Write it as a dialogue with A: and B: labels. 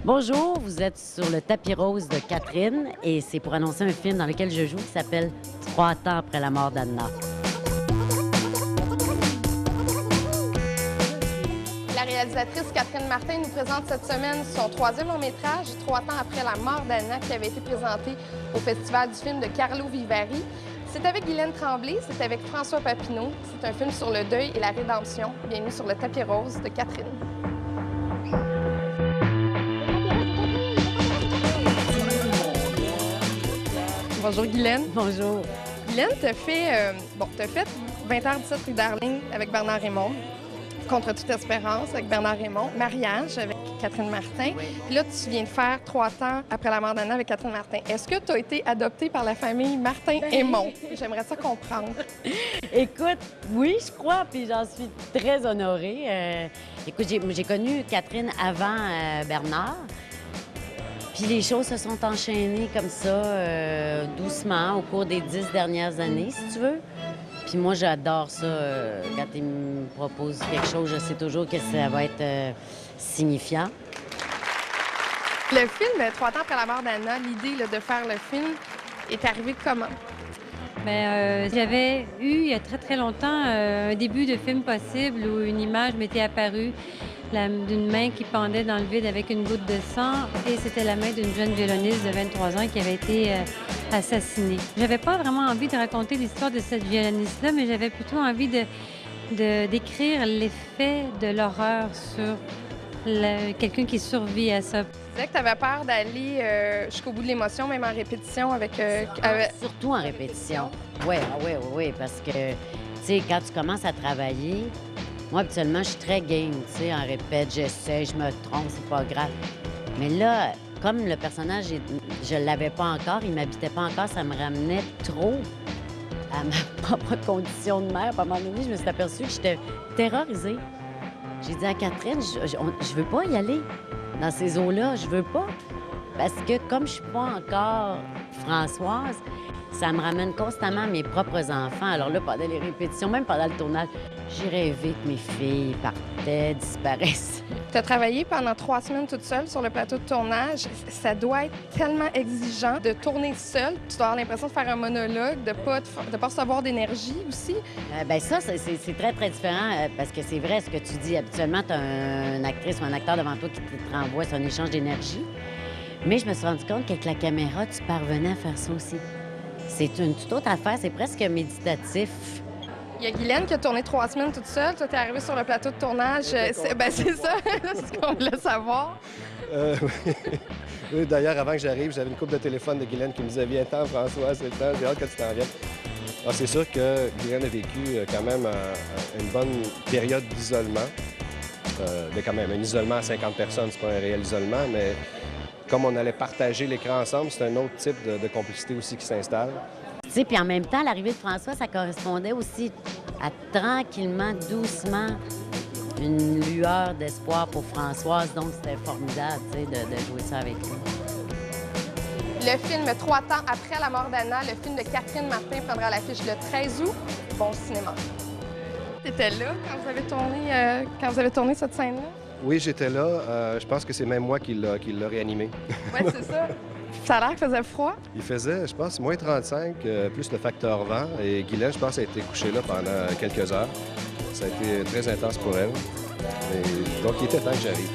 A: Bonjour, vous êtes sur le tapis rose de Catherine et c'est pour annoncer un film dans lequel je joue qui s'appelle 3 ans après la mort d'Anna.
B: La réalisatrice Catherine Martin nous présente cette semaine son troisième long-métrage, 3 ans après la mort d'Anna, qui avait été présenté au Festival du film de Carlo Vivari. C'est avec Guylaine Tremblay, c'est avec François Papineau. C'est un film sur le deuil et la rédemption. Bienvenue sur le tapis rose de Catherine. Bonjour Guylaine.
A: Bonjour.
B: Guylaine, t'as fait 20h17 rue Darling avec Bernard Raymond, Contre toute espérance avec Bernard Raymond, Mariage avec Catherine Martin. Puis là, tu viens de faire 3 ans après la mort d'Anna avec Catherine Martin. Est-ce que tu as été adoptée par la famille Martin-Aymon? J'aimerais ça comprendre.
A: Écoute, oui, je crois, puis j'en suis très honorée. Écoute, j'ai connu Catherine avant Bernard. Puis les choses se sont enchaînées comme ça, doucement, au cours des 10 dernières années, si tu veux. Puis moi, j'adore ça. Quand ils me proposent quelque chose, je sais toujours que ça va être signifiant.
B: Le film, 3 ans après la mort d'Anna, l'idée là, de faire le film est arrivée comment?
C: Bien, j'avais eu, il y a très, très longtemps, un début de film possible où une image m'était apparue d'une main qui pendait dans le vide avec une goutte de sang, et c'était la main d'une jeune violoniste de 23 ans qui avait été assassinée. J'avais pas vraiment envie de raconter l'histoire de cette violoniste-là, mais j'avais plutôt envie d'écrire l'effet de l'horreur sur quelqu'un qui survit à ça.
B: Tu disais que tu avais peur d'aller jusqu'au bout de l'émotion, même en répétition avec...
A: Surtout en répétition. Oui, parce que, tu sais, quand tu commences à travailler, moi, habituellement, je suis très game, tu sais, en répète, j'essaie, je me trompe, c'est pas grave. Mais là, comme le personnage, je l'avais pas encore, il m'habitait pas encore, ça me ramenait trop à ma propre condition de mère. Puis à un moment donné, je me suis aperçue que j'étais terrorisée. J'ai dit à Catherine, je veux pas y aller dans ces eaux-là, je veux pas. Parce que comme je suis pas encore Françoise, ça me ramène constamment à mes propres enfants. Alors là, pendant les répétitions, même pendant le tournage, j'ai rêvé que mes filles partaient, disparaissent.
B: Tu as travaillé pendant 3 semaines toute seule sur le plateau de tournage. Ça doit être tellement exigeant de tourner seule. Tu dois avoir l'impression de faire un monologue, de pas recevoir d'énergie aussi.
A: Bien ça, c'est très, très différent parce que c'est vrai ce que tu dis. Habituellement, tu as une actrice ou un acteur devant toi qui te renvoie, c'est un échange d'énergie. Mais je me suis rendu compte qu'avec la caméra, tu parvenais à faire ça aussi. C'est une toute autre affaire, c'est presque méditatif.
B: Il y a Guylaine qui a tourné 3 semaines toute seule. Toi, tu es arrivée sur le plateau de tournage. C'est ça, c'est ce qu'on voulait savoir.
D: Oui, d'ailleurs, avant que j'arrive, j'avais une couple de téléphone de Guylaine qui me disait « Viens-t'en, François, c'est le temps, j'ai hâte que tu t'en viennes. » Alors, c'est sûr que Guylaine a vécu quand même une bonne période d'isolement. Mais quand même, un isolement à 50 personnes, c'est pas un réel isolement, mais comme on allait partager l'écran ensemble, c'est un autre type de complicité aussi qui s'installe.
A: Tu sais, puis en même temps, l'arrivée de François, ça correspondait aussi à tranquillement, doucement, une lueur d'espoir pour Françoise. Donc, c'était formidable, tu sais, de jouer ça avec lui.
B: Le film 3 ans après la mort d'Anna, le film de Catherine Martin, prendra l'affiche le 13 août. Bon cinéma. Tu étais là quand vous avez tourné cette scène-là?
D: Oui, j'étais là. Je pense que c'est même moi qui l'a réanimé.
B: Oui, c'est ça. Ça a l'air qu'il faisait froid?
D: Il faisait, je pense, moins 35, plus le facteur vent. Et Guylaine, je pense, a été couchée là pendant quelques heures. Ça a été très intense pour elle. Et donc, il était temps que j'arrive.